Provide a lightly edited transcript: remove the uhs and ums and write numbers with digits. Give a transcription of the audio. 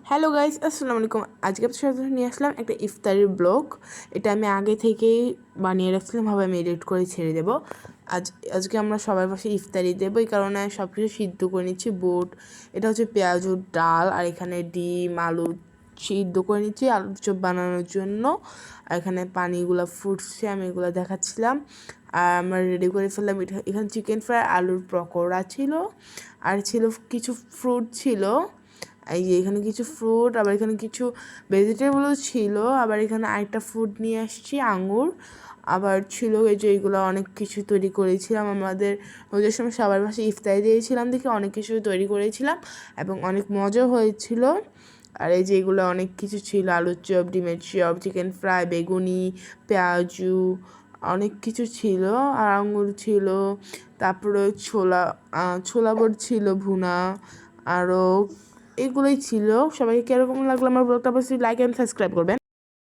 Hello guys, আসসালামু আলাইকুম। আজকে আপনার সাথে নিয়ে আসলাম একটা ইফতারির ব্লগ। এটা আমি আগে থেকেই বানিয়ে রাখছিলাম, ভাবে আমি এডিট করে ছেড়ে দেবো। আজকে আমরা সবার পাশে ইফতারি দেবো, এই কারণে সব কিছু সিদ্ধ করে নিচ্ছি। বুট, এটা হচ্ছে পেঁয়াজুর ডাল, আর এখানে ডিম আলু সিদ্ধ করে নিচ্ছি আলুর চপ বানানোর জন্য। আর এখানে পানিগুলো ফুটছে, আমি এগুলো দেখাচ্ছিলাম। আর আমরা রেডি করে ফেললাম। এখানে চিকেন ফ্রাই, আলুর পকোড়া ছিল, আর ছিল কিছু ফ্রুট ছিল। এই যে এখানে কিছু ফ্রুট, আবার এখানে কিছু ভেজিটেবলও ছিল। আবার এখানে আরেকটা ফ্রুট নিয়ে আসছি, আঙুর। আবার ছিল এই যে এইগুলো অনেক কিছু তৈরি করেছিলাম আমাদের ওদের সময় সবার পাশে ইফতারি দিয়েছিলাম দেখে অনেক কিছু তৈরি করেছিলাম এবং অনেক মজাও হয়েছিল। আর এই যে এগুলো অনেক কিছু ছিল, আলুর চপ, ডিমের চপ, চিকেন ফ্রাই, বেগুনি, পেঁয়াজু, অনেক কিছু ছিল। আর আঙুর ছিল, তারপরে ছোলা বড় ছিল ভুনা, আরও এগুলোই ছিল। সবাইকে কীরকম লাগলো আমার ব্লগটা অবশ্যই লাইক অ্যান্ড সাবস্ক্রাইব করবেন।